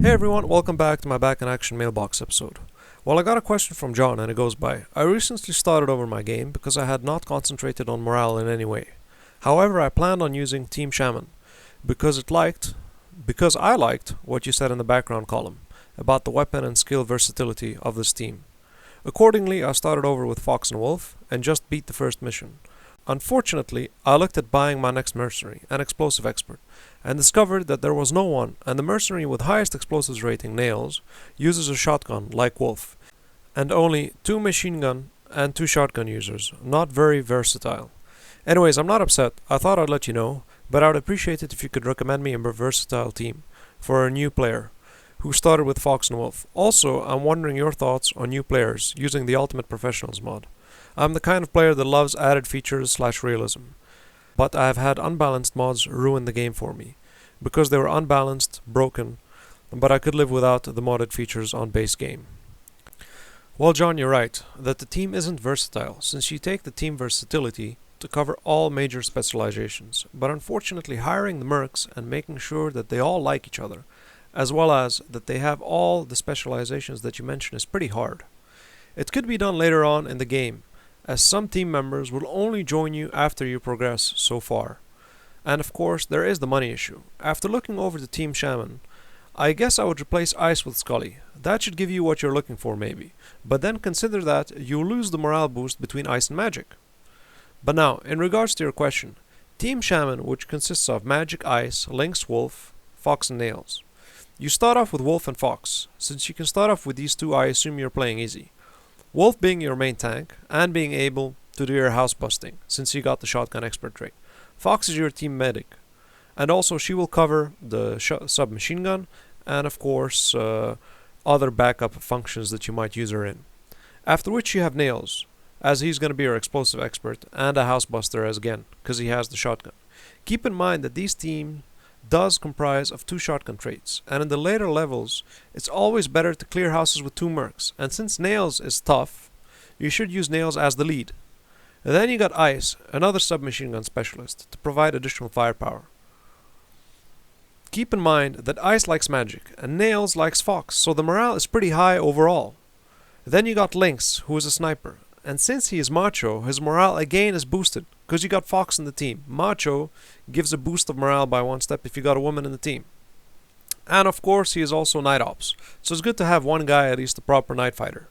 Hey everyone, welcome back to my Back in Action mailbox episode. Well, I got a question from John and it goes by. I recently started over my game because I had not concentrated on morale in any way. However, I planned on using Team Shaman because I liked what you said in the background column about the weapon and skill versatility of this team. Accordingly, I started over with Fox and Wolf and just beat the first mission. Unfortunately, I looked at buying my next mercenary, an explosive expert, and discovered that there was no one, and the mercenary with highest explosives rating, Nails, uses a shotgun like Wolf, and only 2 machine gun and 2 shotgun users, not very versatile. Anyways, I'm not upset, I thought I'd let you know, but I would appreciate it if you could recommend me a versatile team for a new player who started with Fox and Wolf. Also, I'm wondering your thoughts on new players using the Ultimate Professionals mod. I'm the kind of player that loves added features / realism, but I have had unbalanced mods ruin the game for me, because they were unbalanced, broken, but I could live without the modded features on base game. Well, John, you're right, that the team isn't versatile, since you take the team versatility to cover all major specializations, but unfortunately hiring the mercs and making sure that they all like each other, as well as that they have all the specializations that you mentioned, is pretty hard. It could be done later on in the game, as some team members will only join you after you progress so far. And of course, there is the money issue. After looking over the Team Shaman, I guess I would replace Ice with Scully. That should give you what you're looking for maybe. But then consider that you lose the morale boost between Ice and Magic. But now, in regards to your question, Team Shaman, which consists of Magic, Ice, Lynx, Wolf, Fox and Nails. You start off with Wolf and Fox. Since you can start off with these two, I assume you're playing easy. Wolf being your main tank, and being able to do your house busting, since you got the shotgun expert trait. Fox is your team medic, and also she will cover the submachine gun, and of course other backup functions that you might use her in. After which you have Nails, as he's going to be your explosive expert, and a house buster as again, because he has the shotgun. Keep in mind that these team does comprise of 2 shotgun traits, and in the later levels it's always better to clear houses with 2 mercs, and since Nails is tough, you should use Nails as the lead. And then you got Ice, another submachine gun specialist, to provide additional firepower. Keep in mind that Ice likes Magic, and Nails likes Fox, so the morale is pretty high overall. Then you got Lynx, who is a sniper, and since he is macho, his morale again is boosted, because you got Fox in the team. Macho gives a boost of morale by 1 step if you got a woman in the team. And of course he is also night ops, so it's good to have one guy at least a proper night fighter.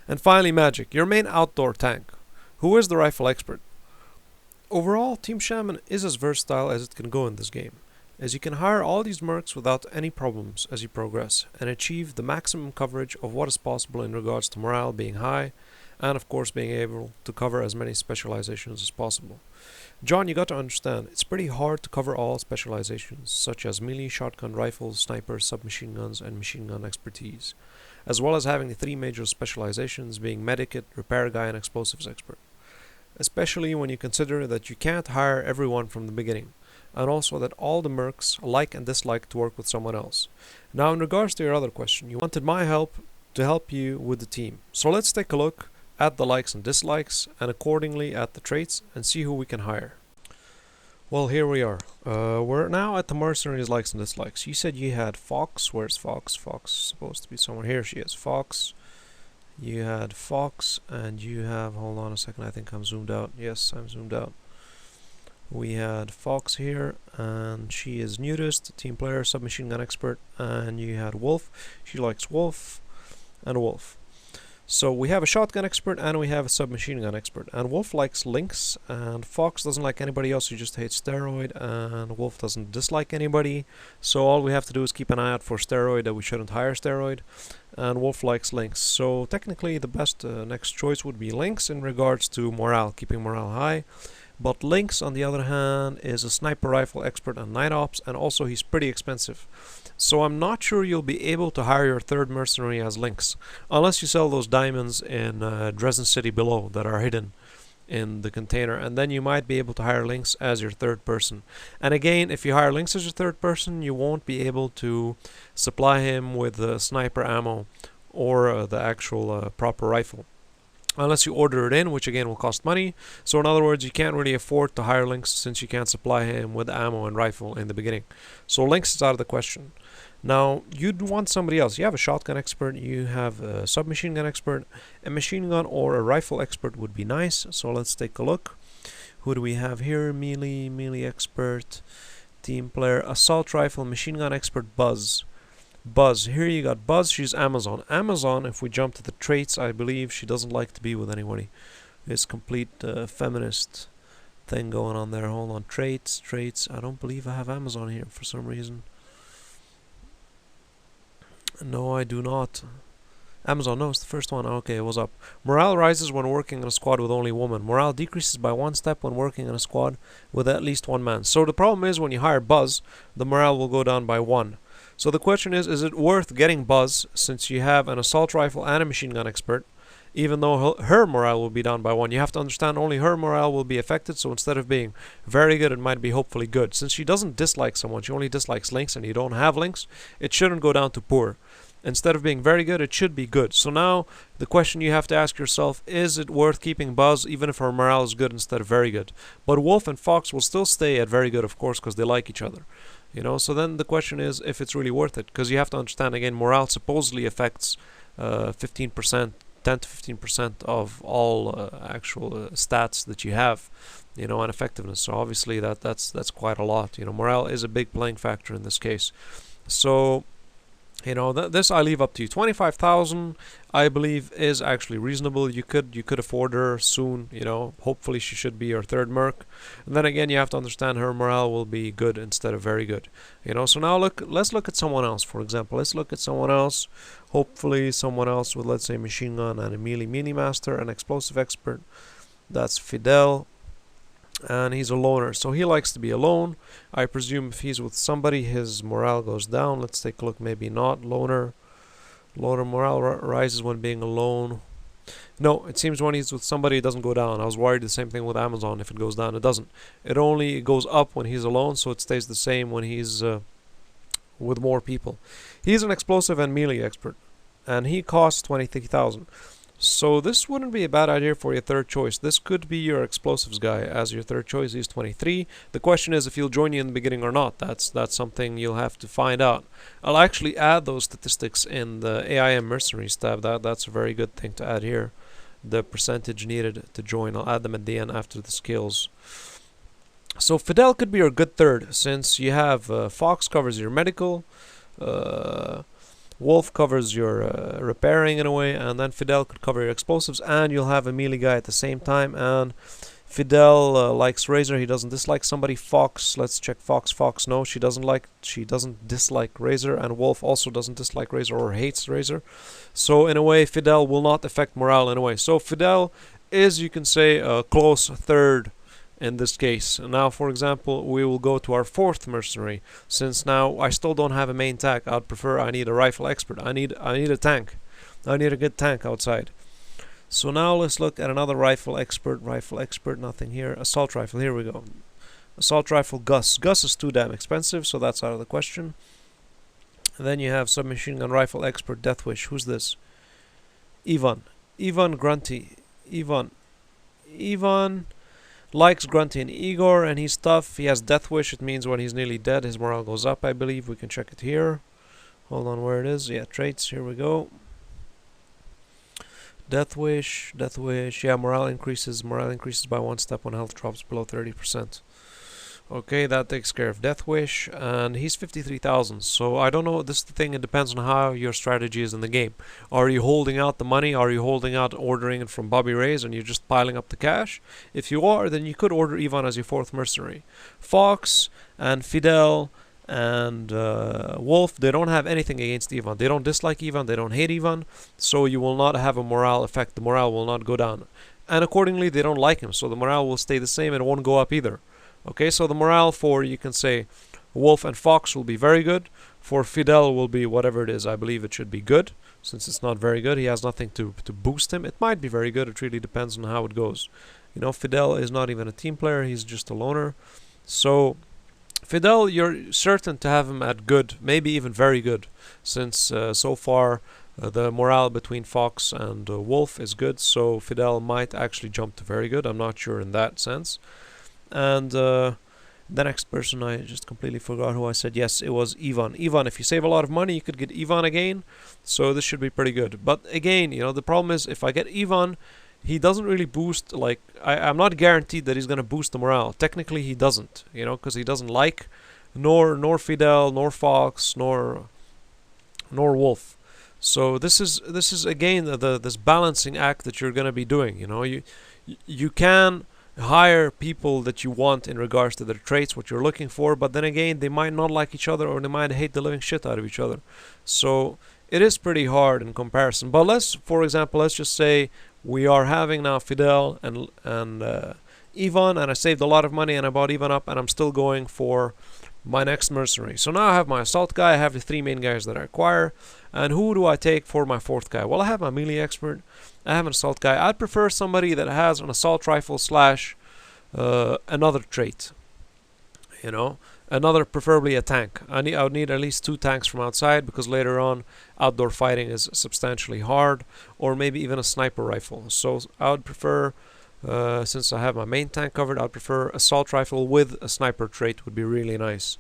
And finally Magic, your main outdoor tank, who is the rifle expert. Overall, Team Shaman is as versatile as it can go in this game, as you can hire all these mercs without any problems as you progress, and achieve the maximum coverage of what is possible in regards to morale being high, and of course being able to cover as many specializations as possible. John, you got to understand, it's pretty hard to cover all specializations, such as melee, shotgun, rifles, snipers, submachine guns, and machine gun expertise, as well as having the 3 major specializations being medikit, repair guy, and explosives expert. Especially when you consider that you can't hire everyone from the beginning, and also that all the mercs like and dislike to work with someone else. Now in regards to your other question, you wanted my help to help you with the team. So let's take a look at the likes and dislikes, and accordingly at the traits, and see who we can hire. Well, here we are. We're now at the mercenaries likes and dislikes. You said you had Fox. Where's Fox? Fox is supposed to be somewhere. Here she is. Fox. You had Fox, and you have, hold on a second, I think I'm zoomed out. Yes, I'm zoomed out. We had Fox here, and she is nudist, team player, submachine gun expert, and you had Wolf. She likes Wolf and Wolf. So we have a shotgun expert and we have a submachine gun expert, and Wolf likes Lynx, and Fox doesn't like anybody else, who just hates Steroid, and Wolf doesn't dislike anybody, so all we have to do is keep an eye out for Steroid, that we shouldn't hire Steroid, and Wolf likes Lynx. So technically the best next choice would be Lynx in regards to morale, keeping morale high. But Lynx, on the other hand, is a sniper rifle expert and night ops, and also he's pretty expensive. So I'm not sure you'll be able to hire your 3rd mercenary as Lynx, unless you sell those diamonds in Dresden City below that are hidden in the container, and then you might be able to hire Lynx as your 3rd person. And again, if you hire Lynx as your 3rd person, you won't be able to supply him with sniper ammo or the actual proper rifle. unless you order it in, which again will cost money. So in other words, you can't really afford to hire Lynx since you can't supply him with ammo and rifle in the beginning. So Lynx is out of the question. Now, you'd want somebody else. You have a shotgun expert, you have a submachine gun expert, a machine gun or a rifle expert would be nice. So let's take a look. Who do we have here? Melee expert, team player, assault rifle, machine gun expert, Buzz. Here you got Buzz, she's Amazon. Amazon, if we jump to the traits, I believe she doesn't like to be with anybody. This complete feminist thing going on there. Hold on, traits. I don't believe I have Amazon here for some reason. No, I do not. Amazon, no, it's the first one. Okay, it was up. Morale rises when working in a squad with only women. Morale decreases by 1 step when working in a squad with at least 1 man. So the problem is when you hire Buzz, the morale will go down by 1. So the question is it worth getting Buzz since you have an assault rifle and a machine gun expert, even though her morale will be down by 1? You have to understand only her morale will be affected, so instead of being very good, it might be hopefully good. Since she doesn't dislike someone, she only dislikes Lynx, and you don't have Lynx, it shouldn't go down to poor. Instead of being very good, it should be good. So now the question you have to ask yourself, is it worth keeping Buzz even if her morale is good instead of very good? But Wolf and Fox will still stay at very good, of course, because they like each other. You know, so then the question is if it's really worth it, because you have to understand again, morale supposedly affects 15%, 10 to 15% of all actual stats that you have, you know, and effectiveness. So obviously that's quite a lot. You know, morale is a big playing factor in this case. So, you know, this I leave up to you. 25,000, I believe, is actually reasonable. You could afford her soon. You know, hopefully she should be your third merc. And then again, you have to understand her morale will be good instead of very good. You know, so now let's look at someone else. For example, let's look at someone else. Hopefully, someone else with, let's say, machine gun and a melee master, an explosive expert. That's Fidel. And he's a loner, so he likes to be alone. I presume if he's with somebody, his morale goes down. Let's take a look. Maybe not. Loner morale rises when being alone. No, it seems when he's with somebody, it doesn't go down. I was worried the same thing with Amazon. If it goes down, it doesn't. It only goes up when he's alone, so it stays the same when he's with more people. He's an explosive and melee expert, and he costs 23,000. So this wouldn't be a bad idea for your third choice. This could be your explosives guy as your third choice. He's 23. The question is if he'll join you in the beginning or not. That's something you'll have to find out. I'll actually add those statistics in the AIM Mercenaries tab. That's a very good thing to add here. The percentage needed to join. I'll add them at the end after the skills. So Fidel could be your good third since you have Fox covers your medical. Wolf covers your repairing in a way, and then Fidel could cover your explosives, and you'll have a melee guy at the same time. And Fidel likes Razor. He doesn't dislike somebody. Fox, let's check Fox. Fox, no, she doesn't dislike Razor, and Wolf also doesn't dislike Razor or hates Razor. So in a way, Fidel will not affect morale in a way. So Fidel is, you can say, a close third in this case. Now, for example, we will go to our fourth mercenary. Since now I still don't have a main tank, I need a rifle expert. I need a tank. I need a good tank outside. So now let's look at another rifle expert. Nothing here. Assault rifle, here we go. Assault rifle, Gus. Gus is too damn expensive, so that's out of the question. And then you have submachine gun rifle expert, Deathwish. Who's this? Ivan Grunty. Ivan likes Grunty and Igor, and he's tough. He has Deathwish. It means when he's nearly dead, his morale goes up, I believe. We can check it here. Hold on, where it is. Yeah, traits. Here we go. Deathwish. Yeah, morale increases. Morale increases by 1 step when health drops below 30%. Okay, that takes care of Deathwish, and he's 53,000. So I don't know. This is the thing. It depends on how your strategy is in the game. Are you holding out the money? Are you holding out ordering it from Bobby Ray's and you're just piling up the cash? If you are, then you could order Ivan as your fourth mercenary. Fox and Fidel and Wolf, they don't have anything against Ivan. They don't dislike Ivan. They don't hate Ivan. So you will not have a morale effect. The morale will not go down. And accordingly, they don't like him. So the morale will stay the same and it won't go up either. Okay, so the morale for, you can say, Wolf and Fox will be very good. For Fidel will be whatever it is. I believe it should be good. Since it's not very good, he has nothing to boost him. It might be very good. It really depends on how it goes. You know, Fidel is not even a team player. He's just a loner. So Fidel, you're certain to have him at good, maybe even very good. Since so far, The morale between Fox and Wolf is good, so Fidel might actually jump to very good. I'm not sure in that sense. And the next person, I just completely forgot who I said. Yes, it was Ivan. Ivan, if you save a lot of money, you could get Ivan again. So this should be pretty good. But again, the problem is if I get Ivan, he doesn't really boost, like, I'm not guaranteed that he's going to boost the morale. Technically, he doesn't, because he doesn't like nor Fidel, nor Fox, nor Wolf. So this is again this balancing act that you're going to be doing. You can hire people that you want in regards to their traits, what you're looking for, but then again, they might not like each other, or they might hate the living shit out of each other. So it is pretty hard in comparison. But for example, let's just say we are having now Fidel and Ivan, and I saved a lot of money and I bought Ivan up, and I'm still going for my next mercenary. So now I have my assault guy, I have the 3 main guys that I acquire, and who do I take for my 4th guy? Well, I have my melee expert, I have an assault guy. I'd prefer somebody that has an assault rifle slash another trait, another, preferably a tank. I would need at least 2 tanks from outside, because later on outdoor fighting is substantially hard, or maybe even a sniper rifle. So I would prefer, since I have my main tank covered, I'd prefer assault rifle with a sniper trait would be really nice.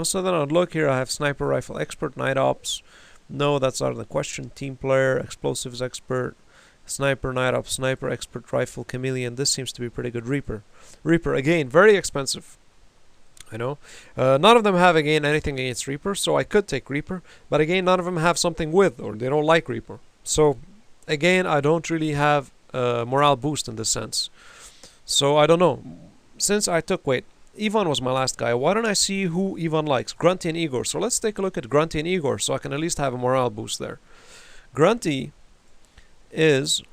So then I'd look here, I have sniper rifle expert, night ops. No, that's out of the question. Team player, explosives expert, sniper, night ops, sniper, expert, rifle, chameleon. This seems to be pretty good. Reaper, again, very expensive. None of them have, again, anything against Reaper, so I could take Reaper, but again, none of them have something with, or they don't like Reaper. So, again, I don't really have a morale boost in this sense. So, I don't know. Since I took, Ivan was my last guy. Why don't I see who Ivan likes? Grunty and Igor. So let's take a look at Grunty and Igor, so I can at least have a morale boost there. Grunty is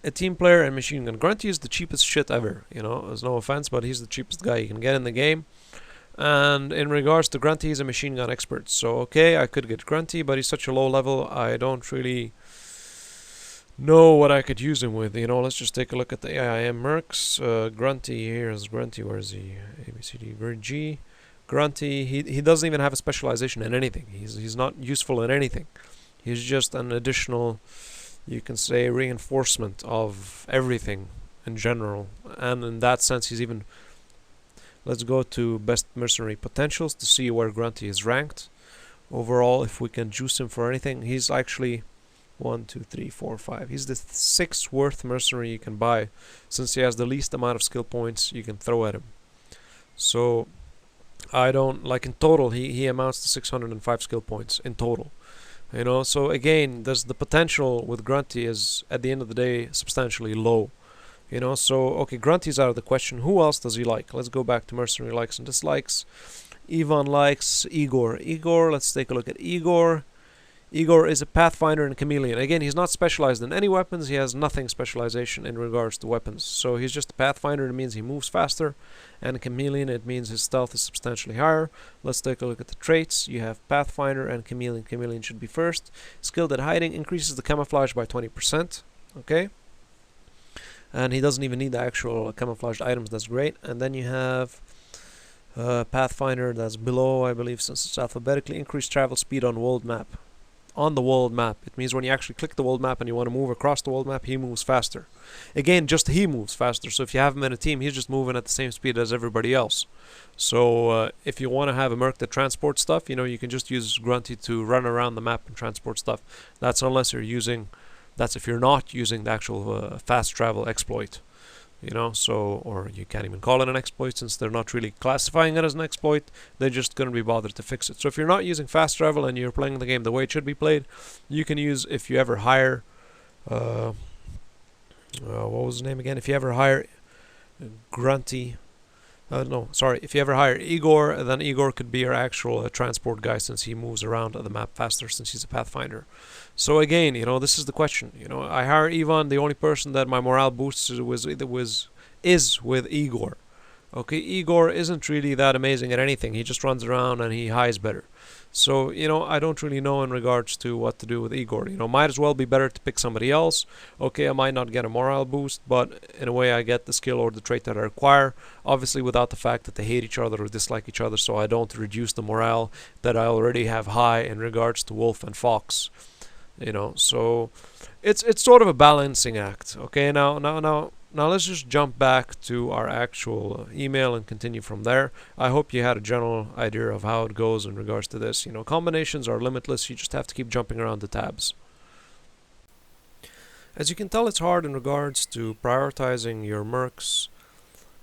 a team player and machine gun. Grunty is the cheapest shit ever. There's no offense, but he's the cheapest guy you can get in the game. And in regards to Grunty, he's a machine gun expert. So okay, I could get Grunty, but he's such a low level, I don't really know what I could use him with. Let's just take a look at the AIM mercs. Grunty, here's Grunty. Where is he? A, B, C, D, G. Grunty, he doesn't even have a specialization in anything. He's not useful in anything. He's just an additional, you can say, reinforcement of everything in general. And in that sense, he's even... Let's go to best mercenary potentials to see where Grunty is ranked. Overall, if we can juice him for anything, he's actually 1, 2, 3, 4, 5. He's the 6th worth mercenary you can buy, since he has the least amount of skill points you can throw at him. So, I don't... Like, in total, he amounts to 605 skill points in total. So again, there's the potential with Grunty is, at the end of the day, substantially low. So, okay, Grunty's out of the question. Who else does he like? Let's go back to mercenary likes and dislikes. Ivan likes Igor. Let's take a look at Igor. Igor is a Pathfinder and Chameleon. Again, he's not specialized in any weapons. He has nothing specialization in regards to weapons. So he's just a Pathfinder. It means he moves faster. And a Chameleon, it means his stealth is substantially higher. Let's take a look at the traits. You have Pathfinder and Chameleon. Chameleon should be first. Skilled at hiding, increases the camouflage by 20%. Okay. And he doesn't even need the actual camouflaged items. That's great. And then you have Pathfinder, that's below, I believe, since it's alphabetically. Increased travel speed on world map. On the world map. It means when you actually click the world map and you want to move across the world map, he moves faster. Again, just he moves faster. So if you have him in a team, he's just moving at the same speed as everybody else. So if you want to have a merc that transports stuff, you can just use Grunty to run around the map and transport stuff. That's unless you're using... That's if you're not using the actual fast travel exploit. Or you can't even call it an exploit, since they're not really classifying it as an exploit. They're just going to be bothered to fix it. So if you're not using fast travel and you're playing the game the way it should be played, you can use, if you ever hire what was his name again? If you ever hire Grunty, if you ever hire Igor, then Igor could be your actual transport guy, since he moves around the map faster, since he's a Pathfinder. So again, this is the question. I hire Ivan. The only person that my morale boosts is with Igor. Okay, Igor isn't really that amazing at anything. He just runs around and he hides better. So, I don't really know in regards to what to do with Igor. Might as well be better to pick somebody else. Okay, I might not get a morale boost, but in a way I get the skill or the trait that I require. Obviously without the fact that they hate each other or dislike each other, so I don't reduce the morale that I already have high in regards to Wolf and Fox. So it's sort of a balancing act. Okay, now let's just jump back to our actual email and continue from there. I hope you had a general idea of how it goes in regards to this. Combinations are limitless. You just have to keep jumping around the tabs. As you can tell, it's hard in regards to prioritizing your mercs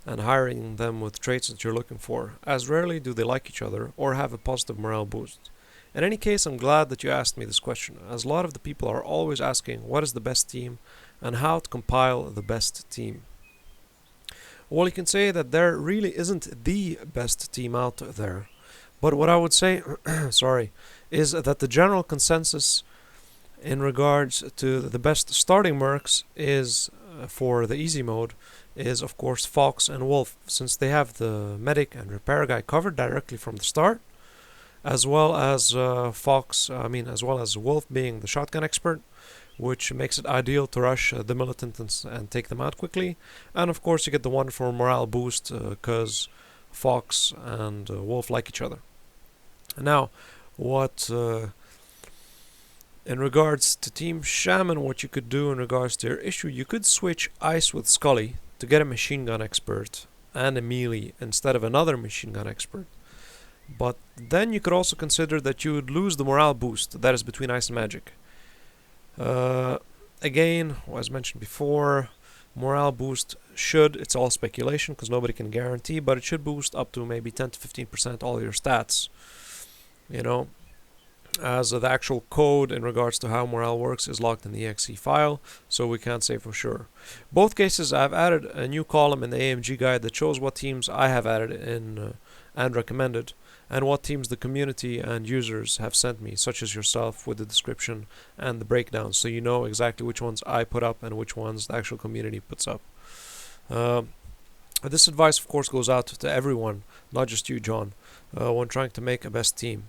and hiring them with traits that you're looking for, as rarely do they like each other or have a positive morale boost. In any case, I'm glad that you asked me this question, as a lot of the people are always asking what is the best team and how to compile the best team. Well, you can say that there really isn't the best team out there, but what I would say, sorry, is that the general consensus in regards to the best starting mercs is, for the easy mode, is of course Fox and Wolf, since they have the medic and repair guy covered directly from the start, as well as as well as Wolf being the shotgun expert, which makes it ideal to rush the militants and take them out quickly. And of course you get the wonderful morale boost because Fox and Wolf like each other. Now, what in regards to Team Shaman, what you could do in regards to your issue, you could switch Ice with Scully to get a machine gun expert and a melee instead of another machine gun expert. But then you could also consider that you would lose the morale boost that is between Ice and Magic. Again, as mentioned before, morale boost it's all speculation because nobody can guarantee, but it should boost up to maybe 10 to 15% all your stats. As the actual code in regards to how morale works is locked in the exe file, so we can't say for sure. Both cases, I've added a new column in the AMG guide that shows what teams I have added in and recommended, and what teams the community and users have sent me, such as yourself, with the description and the breakdown, so you know exactly which ones I put up and which ones the actual community puts up. This advice, of course, goes out to everyone, not just you, John, when trying to make a best team.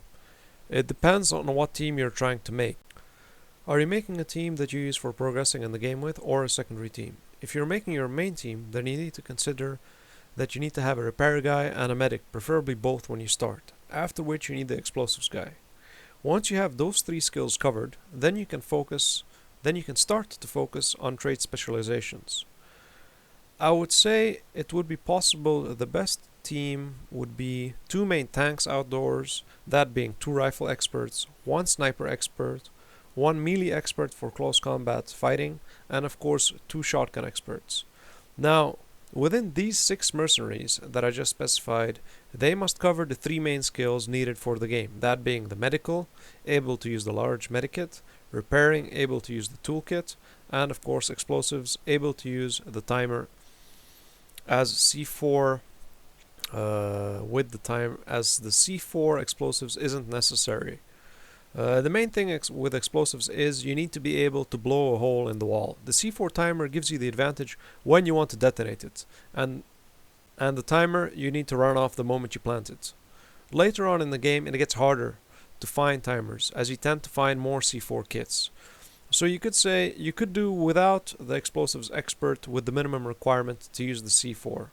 It depends on what team you're trying to make. Are you making a team that you use for progressing in the game with, or a secondary team? If you're making your main team, then you need to consider that you need to have a repair guy and a medic, preferably both when you start, after which you need the explosives guy. Once you have those three skills covered, then you can start to focus on trait specializations. I would say it would be possible the best team would be 2 main tanks outdoors, that being 2 rifle experts, 1 sniper expert, 1 melee expert for close combat fighting, and of course 2 shotgun experts. Now, within these 6 mercenaries that I just specified, they must cover the 3 main skills needed for the game, that being the medical, able to use the large medikit, repairing, able to use the toolkit, and of course explosives, able to use the timer as C4 with the time, as the C4 explosives isn't necessary. The main thing with explosives is you need to be able to blow a hole in the wall. The C4 timer gives you the advantage when you want to detonate it, and the timer you need to run off the moment you plant it. Later on in the game it gets harder to find timers, as you tend to find more C4 kits. So you could say you could do without the explosives expert with the minimum requirement to use the C4.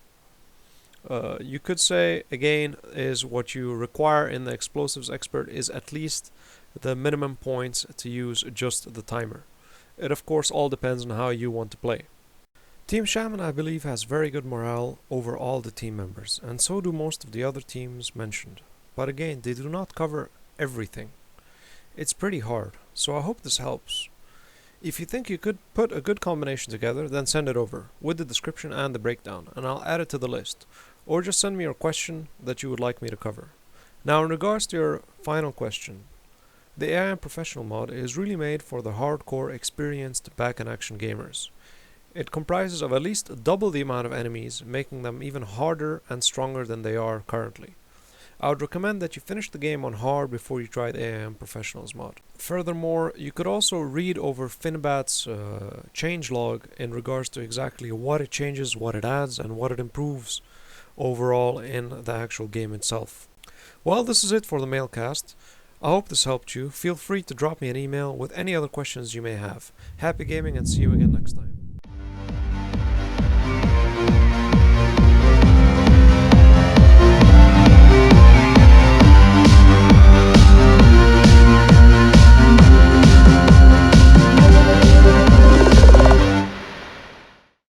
You could say, again, is what you require in the explosives expert is at least the minimum points to use just the timer. It of course all depends on how you want to play. Team Shaman, I believe, has very good morale over all the team members, and so do most of the other teams mentioned. But again, they do not cover everything. It's pretty hard, so I hope this helps. If you think you could put a good combination together, then send it over, with the description and the breakdown, and I'll add it to the list. Or just send me your question that you would like me to cover. Now, in regards to your final question, the AI Professional mod is really made for the hardcore, experienced back-in-action gamers. It comprises of at least double the amount of enemies, making them even harder and stronger than they are currently. I would recommend that you finish the game on hard before you try the AIM Professionals mod. Furthermore, you could also read over Finbat's changelog in regards to exactly what it changes, what it adds, and what it improves overall in the actual game itself. Well, this is it for the Mailcast. I hope this helped you. Feel free to drop me an email with any other questions you may have. Happy gaming and see you again next time.